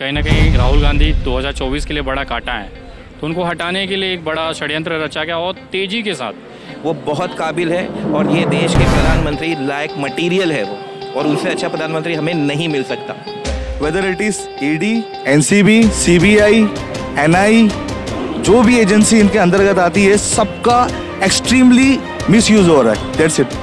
कहीं ना कहीं राहुल गांधी 2024 के लिए बड़ा काटा है, तो उनको हटाने के लिए एक बड़ा षड्यंत्र रचा गया और तेज़ी के साथ। वो बहुत काबिल है और ये देश के प्रधानमंत्री लायक मटेरियल है वो, और उनसे अच्छा प्रधानमंत्री हमें नहीं मिल सकता। Whether it is ED, NCB, CBI, NI, जो भी एजेंसी इनके अंतर्गत आती है, सबका एक्सट्रीमली मिसयूज हो रहा है। That's it.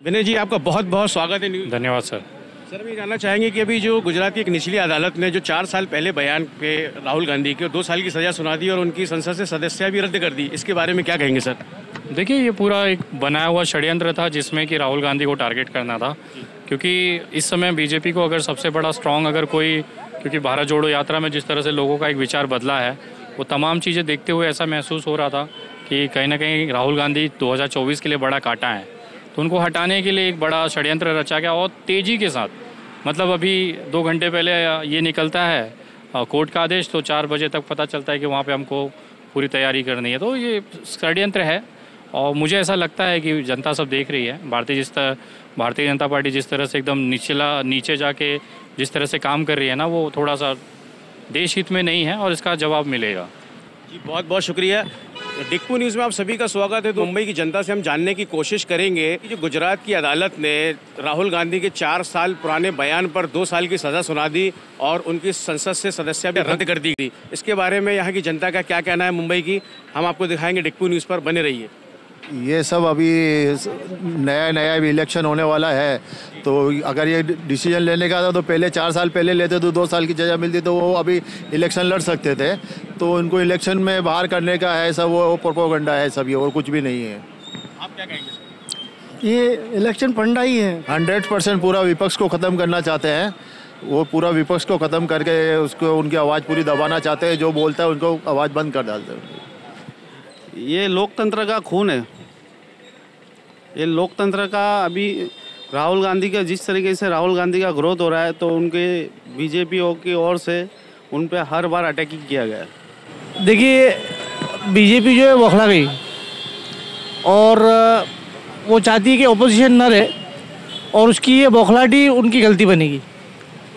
विनय जी, आपका बहुत बहुत स्वागत है न्यूज़। धन्यवाद सर। सर, हम ये जानना चाहेंगे कि अभी जो गुजरात की एक निचली अदालत ने जो 4 साल पहले बयान पे राहुल गांधी के 2 साल की सज़ा सुना दी और उनकी संसद से सदस्यता भी रद्द कर दी, इसके बारे में क्या कहेंगे सर? देखिए, ये पूरा एक बनाया हुआ षड्यंत्र था जिसमें कि राहुल गांधी को टारगेट करना था, क्योंकि इस समय बीजेपी को अगर सबसे बड़ा स्ट्रॉन्ग अगर कोई, क्योंकि भारत जोड़ो यात्रा में जिस तरह से लोगों का एक विचार बदला है, वो तमाम चीज़ें देखते हुए ऐसा महसूस हो रहा था कि कहीं ना कहीं राहुल गांधी 2024 के लिए बड़ा काटा है, तो उनको हटाने के लिए एक बड़ा षड्यंत्र रचा गया और तेज़ी के साथ। मतलब अभी 2 घंटे पहले ये निकलता है कोर्ट का आदेश, तो 4 बजे तक पता चलता है कि वहाँ पे हमको पूरी तैयारी करनी है। तो ये षड्यंत्र है और मुझे ऐसा लगता है कि जनता सब देख रही है। भारतीय जनता पार्टी जिस तरह से एकदम नीचे जाके जिस तरह से काम कर रही है ना, वो थोड़ा सा देश हित में नहीं है और इसका जवाब मिलेगा। जी, बहुत बहुत शुक्रिया। डिक्पू न्यूज़ में आप सभी का स्वागत है। तो मुंबई की जनता से हम जानने की कोशिश करेंगे कि जो गुजरात की अदालत ने राहुल गांधी के 4 साल पुराने बयान पर 2 साल की सज़ा सुना दी और उनकी संसद से सदस्यता भी रद्द कर दी गई, इसके बारे में यहाँ की जनता का क्या कहना है मुंबई की, हम आपको दिखाएंगे। डिक्पू न्यूज़ पर बने रहिए। ये सब अभी नया इलेक्शन होने वाला है, तो अगर ये डिसीजन लेने का था तो पहले 4 साल पहले लेते तो 2 साल की सज़ा मिलती, तो वो अभी इलेक्शन लड़ सकते थे। तो उनको इलेक्शन में बाहर करने का है सब, वो प्रोपोगंडा है सब, ये और कुछ भी नहीं है। आप क्या कहेंगे? ये इलेक्शन फंडा ही है। 100% पूरा विपक्ष को ख़त्म करना चाहते हैं। वो पूरा विपक्ष को ख़त्म करके उसको उनकी आवाज़ पूरी दबाना चाहते हैं। जो बोलता है उनको आवाज़ बंद कर डालते हैं। ये लोकतंत्र का खून है। ये लोकतंत्र का अभी राहुल गांधी का, जिस तरीके से राहुल गांधी का ग्रोथ हो रहा है, तो उनके बीजेपी की ओर से उन पे हर बार अटैकिंग किया गया है। देखिए, बीजेपी जो है बौखला गई और वो चाहती है कि ओपोजिशन न रहे, और उसकी ये बौखलाहटी उनकी गलती बनेगी।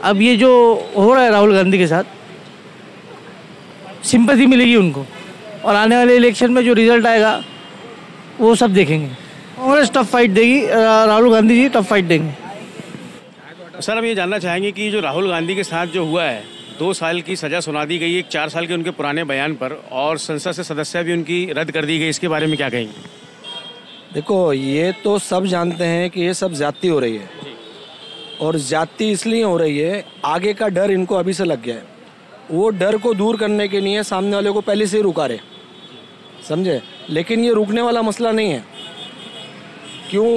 अब ये जो हो रहा है राहुल गांधी के साथ, सिंपैथी मिलेगी उनको, और आने वाले इलेक्शन में जो रिजल्ट आएगा वो सब देखेंगे। कांग्रेस टफ फाइट देगी, राहुल गांधी जी टफ फाइट देंगे। सर, हम ये जानना चाहेंगे कि जो राहुल गांधी के साथ जो हुआ है, 2 साल की सज़ा सुना दी गई, एक 4 साल के उनके पुराने बयान पर, और संसद से सदस्यता भी उनकी रद्द कर दी गई, इसके बारे में क्या कहेंगे? देखो, ये तो सब जानते हैं कि ये सब ज्यादती हो रही है, और ज्यादती इसलिए हो रही है, आगे का डर इनको अभी से लग गया है। वो डर को दूर करने के लिए सामने वाले को पहले से ही रुका रहे, समझे। लेकिन ये रुकने वाला मसला नहीं है। क्यों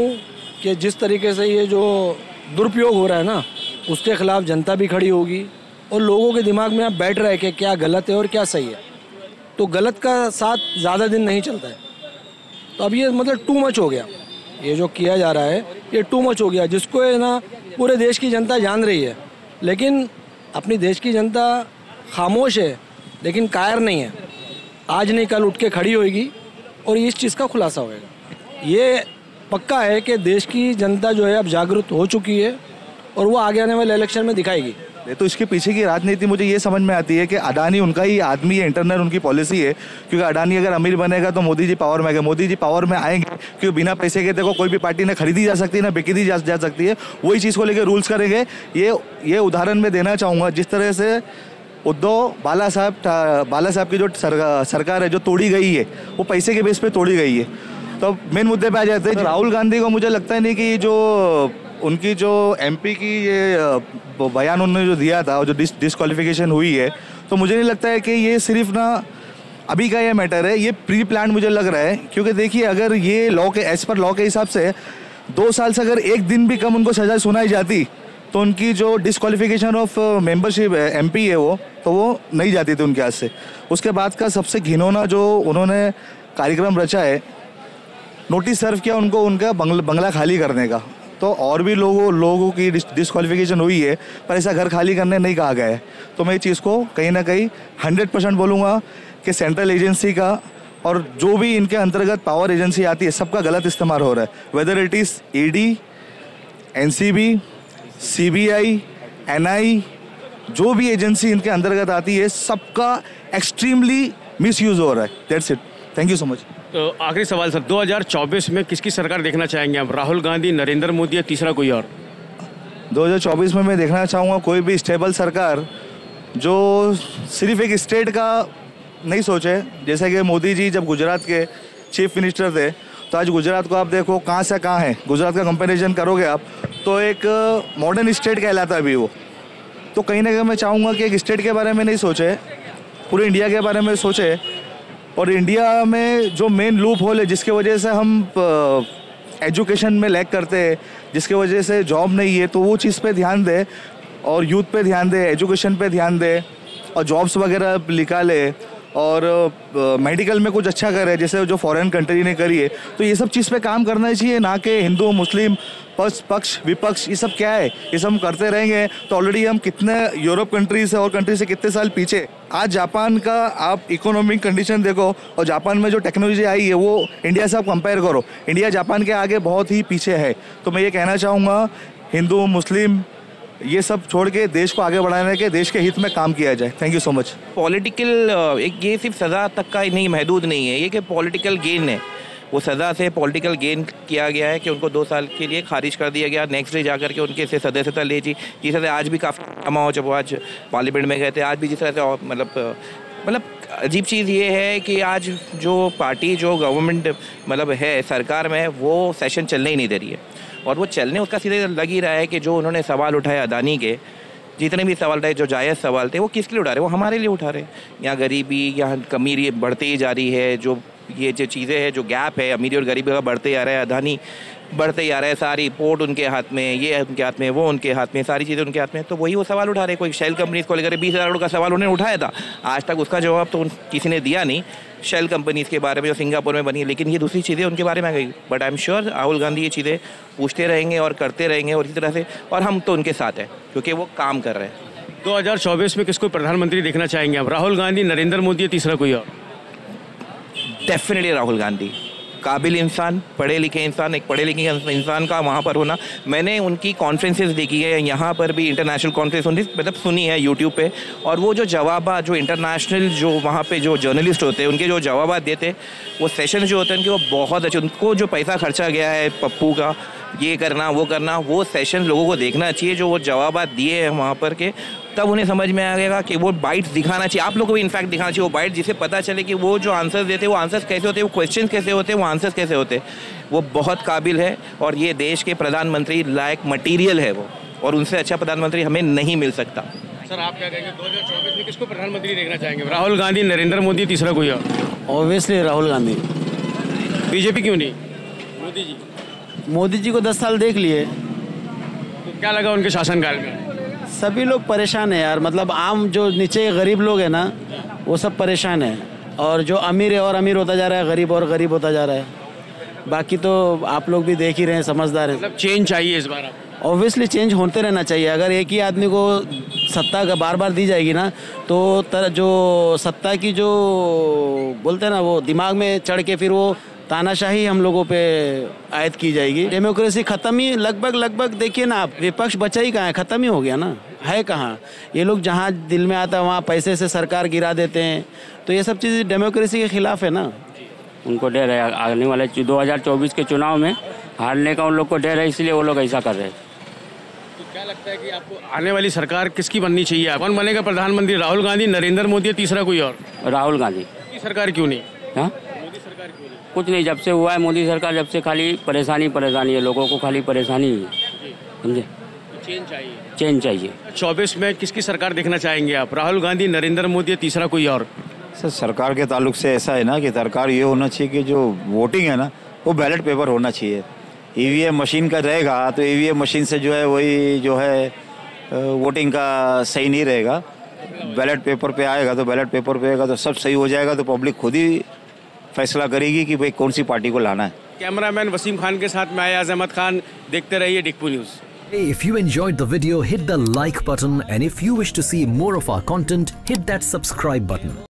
कि जिस तरीके से ये जो दुरुपयोग हो रहा है ना, उसके खिलाफ जनता भी खड़ी होगी, और लोगों के दिमाग में आप बैठ रहे कि क्या गलत है और क्या सही है। तो गलत का साथ ज़्यादा दिन नहीं चलता है। तो अब ये मतलब टू मच हो गया, ये जो किया जा रहा है ये टू मच हो गया, जिसको है ना पूरे देश की जनता जान रही है। लेकिन अपनी देश की जनता खामोश है, लेकिन कायर नहीं है। आज नहीं कल उठ के खड़ी होएगी और इस चीज़ का खुलासा होएगा। ये पक्का है कि देश की जनता जो है अब जागरूक हो चुकी है, और वो आगे आने वाले इलेक्शन में दिखाएगी। तो इसके पीछे की राजनीति मुझे ये समझ में आती है कि अडानी उनका ही आदमी है, इंटरनल उनकी पॉलिसी है। क्योंकि अडानी अगर अमीर बनेगा तो मोदी जी पावर में आएंगे, मोदी जी पावर में आएंगे क्योंकि बिना पैसे के देखो कोई भी पार्टी ना खरीदी जा सकती है ना बिकी जा सकती है। वही चीज़ को लेकर रूल्स करेंगे। ये उदाहरण मैं देना चाहूँगा, जिस तरह से उद्धव बाला साहब की जो सरकार है जो तोड़ी गई है, वो पैसे के बेस पे तोड़ी गई है। तो मेन मुद्दे पे आ जाते हैं। राहुल गांधी को मुझे लगता है नहीं कि जो उनकी जो एमपी की ये बयान उन्होंने जो दिया था, जो डिस्क्वालिफिकेशन हुई है, तो मुझे नहीं लगता है कि ये सिर्फ ना अभी का ये मैटर है, ये प्री प्लान मुझे लग रहा है। क्योंकि देखिए, अगर ये लॉ के एज पर लॉ के हिसाब से 2 साल से अगर एक दिन भी कम उनको सजा सुनाई जाती, तो उनकी जो डिस्क्वालिफिकेशन ऑफ मेंबरशिप एमपी है वो नहीं जाती थी उनके हाथ से। उसके बाद का सबसे घिनौना जो उन्होंने कार्यक्रम रचा है, नोटिस सर्व किया उनको उनका बंगला खाली करने का। तो और भी लोगों की डिस्क्वालिफिकेशन हुई है, पर ऐसा घर खाली करने नहीं कहा गया है। तो मैं इस चीज़ को कहीं ना कहीं 100% बोलूँगा कि सेंट्रल एजेंसी का और जो भी इनके अंतर्गत पावर एजेंसी आती है सबका गलत इस्तेमाल हो रहा है, whether it is ED, NCB, CBI, NI, जो भी एजेंसी इनके अंतर्गत आती है सबका एक्सट्रीमली मिसयूज हो रहा है। That's it, thank you so much. तो आखिरी सवाल सर, 2024 में किसकी सरकार देखना चाहेंगे आप? राहुल गांधी, नरेंद्र मोदी या तीसरा कोई और? 2024 में मैं देखना चाहूँगा कोई भी स्टेबल सरकार जो सिर्फ एक स्टेट का नहीं सोचे। जैसे कि मोदी जी जब गुजरात के चीफ मिनिस्टर थे तो आज गुजरात को आप देखो कहाँ से कहाँ है। गुजरात का कंपैरिजन करोगे आप तो एक मॉडर्न स्टेट कहलाता है अभी वो। तो कहीं ना कहीं मैं चाहूँगा कि एक स्टेट के बारे में नहीं सोचे, पूरे इंडिया के बारे में सोचे। और इंडिया में जो मेन लूप होल है जिसकी वजह से हम एजुकेशन में लैग करते हैं, जिसकी वजह से जॉब नहीं है, तो वो चीज़ पे ध्यान दे और यूथ पे ध्यान दे, एजुकेशन पे ध्यान दे और जॉब्स वगैरह निकाले और मेडिकल में कुछ अच्छा करे जैसे जो फॉरेन कंट्री ने करी है। तो ये सब चीज़ पे काम करना चाहिए, ना कि हिंदू मुस्लिम पक्ष विपक्ष ये सब क्या है। ये सब हम करते रहेंगे तो ऑलरेडी हम कितने यूरोप कंट्री से और कंट्री से कितने साल पीछे। आज जापान का आप इकोनॉमिक कंडीशन देखो और जापान में जो टेक्नोलॉजी आई है वो इंडिया से आप कंपेयर करो, इंडिया जापान के आगे बहुत ही पीछे है। तो मैं ये कहना चाहूँगा हिंदू मुस्लिम ये सब छोड़ के देश को आगे बढ़ाने के, देश के हित में काम किया जाए। Thank you so much. Political एक ये सिर्फ सज़ा तक का नहीं महदूद नहीं है, ये कि पॉलिटिकल गेन है। वो सज़ा से पॉलिटिकल गेन किया गया है कि उनको 2 साल के लिए खारिज कर दिया गया। नेक्स्ट डे जाकर के उनके से सदस्यता ले जी। जिस तरह से आज भी काफ़ी ड्रामा हो, जब वो आज पार्लियामेंट में गए थे, आज भी जिस तरह से मतलब अजीब चीज़ ये है कि आज जो पार्टी जो गवर्नमेंट मतलब है सरकार में वो सेशन चलने ही नहीं दे रही है। और वो चलने उसका सीधे लग ही रहा है कि जो उन्होंने सवाल उठाए अदानी के, जितने भी सवाल उठाए जो जायज़ सवाल थे वो किसके लिए उठा रहे? वो हमारे लिए उठा रहे। यहाँ गरीबी, यहाँ अमीरी बढ़ती ही जा रही है। जो ये जो चीज़ें हैं, जो गैप है अमीरी और गरीबी का बढ़ते आ रहा है, अदानी बढ़ते ही आ रहा है, सारी पोर्ट उनके हाथ में, ये उनके हाथ में, वो उनके हाथ में, सारी चीज़ें उनके हाथ में। तो वही वो सवाल उठा रहे। कोई शेल कंपनीज को लेकर 20,000 करोड़ का सवाल उन्होंने उठाया था, आज तक उसका जवाब तो किसी ने दिया नहीं शेल कंपनीज के बारे में जो सिंगापुर में बनी है। लेकिन ये दूसरी चीज़ें उनके बारे में आ गई। But I am sure Rahul Gandhi ये चीज़ें पूछते रहेंगे और करते रहेंगे और इसी तरह से, और हम तो उनके साथ हैं क्योंकि वो काम कर रहे हैं। 2024 में किसको प्रधानमंत्री देखना चाहेंगे आप? राहुल गांधी, नरेंद्र मोदी या तीसरा कोई और? डेफिनेटली राहुल गांधी। काबिल इंसान, पढ़े लिखे इंसान, एक पढ़े लिखे इंसान का वहाँ पर होना। मैंने उनकी कॉन्फ्रेंसेस देखी है, यहाँ पर भी इंटरनेशनल कॉन्फ्रेंस मतलब सुनी है यूट्यूब पे। और वो जो जवाब जो इंटरनेशनल जो वहाँ पे जो जर्नलिस्ट होते हैं उनके जो जवाब देते, वो सेशन जो होते हैं उनके वो बहुत अच्छे। उनको जो पैसा खर्चा गया है पप्पू का, ये करना वो करना, वो सेशन लोगों को देखना चाहिए जो वो जवाब दिए हैं वहाँ पर के। तब उन्हें समझ में आएगा कि वो बाइट्स दिखाना चाहिए, आप लोगों को भी इनफैक्ट दिखाना चाहिए वो बाइट, जिससे पता चले कि वो जो आंसर्स देते हैं वो आंसर्स कैसे होते हैं, वो क्वेश्चंस कैसे होते हैं, वो आंसर्स कैसे होते हैं। वो बहुत काबिल है और ये देश के प्रधानमंत्री लायक मटीरियल है वो, और उनसे अच्छा प्रधानमंत्री हमें नहीं मिल सकता। सर आप क्या कहेंगे 2024 में किसको प्रधानमंत्री देखना चाहेंगे? राहुल गांधी, नरेंद्र मोदी, तीसरा कोई और? ऑब्वियसली राहुल गांधी। बीजेपी क्यों नहीं? मोदी जी। मोदी जी को 10 साल देख लिए, तो क्या लगा उनके शासनकाल में? सभी लोग परेशान है यार। मतलब आम जो नीचे गरीब लोग हैं ना वो सब परेशान है, और जो अमीर है और अमीर होता जा रहा है, गरीब और गरीब होता जा रहा है। बाकी तो आप लोग भी देख ही रहे हैं, समझदार हैं। मतलब चेंज चाहिए इस बार आपको? ऑब्वियसली चेंज होते रहना चाहिए। अगर एक ही आदमी को सत्ता का बार बार दी जाएगी ना तो जो सत्ता की जो बोलते हैं ना वो दिमाग में चढ़ के फिर वो तानाशाही हम लोगों पे आयद की जाएगी। डेमोक्रेसी ख़त्म ही लगभग देखिए ना आप, विपक्ष बचा ही कहाँ है, ख़त्म ही हो गया ना, है कहाँ। ये लोग जहाँ दिल में आता है वहाँ पैसे से सरकार गिरा देते हैं। तो ये सब चीज़ डेमोक्रेसी के खिलाफ है ना। उनको डर है आने वाले 2024 के चुनाव में हारने का, उन लोग को डर है, इसलिए वो लोग ऐसा कर रहे हैं। तो क्या लगता है कि आपको आने वाली सरकार किसकी बननी चाहिए? कौन बनेगा प्रधानमंत्री? राहुल गांधी, नरेंद्र मोदी या तीसरा कोई और? राहुल गांधी। सरकार क्यों नहीं? हाँ, कुछ नहीं, जब से हुआ है मोदी सरकार, जब से खाली परेशानी है, लोगों को खाली परेशानी ही है, समझे। चेंज चाहिए, चेंज चाहिए। 24 में किसकी सरकार देखना चाहेंगे आप? राहुल गांधी, नरेंद्र मोदी या तीसरा कोई और? सर सरकार के ताल्लुक से ऐसा है ना कि सरकार ये होना चाहिए कि जो वोटिंग है ना वो बैलेट पेपर होना चाहिए। ईवीएम मशीन का रहेगा तो ईवीएम मशीन से जो है वही जो है वोटिंग का सही नहीं रहेगा। बैलेट पेपर पे आएगा तो सब सही हो जाएगा, तो पब्लिक खुद ही फैसला करेगी कि भाई कौन सी पार्टी को लाना है। कैमरामैन वसीम खान के साथ मैं अयाज अहमद खान, देखते रहिए डिक्पू news. If you enjoyed the video, hit the like button, and if you wish to see more of our content, hit that subscribe button.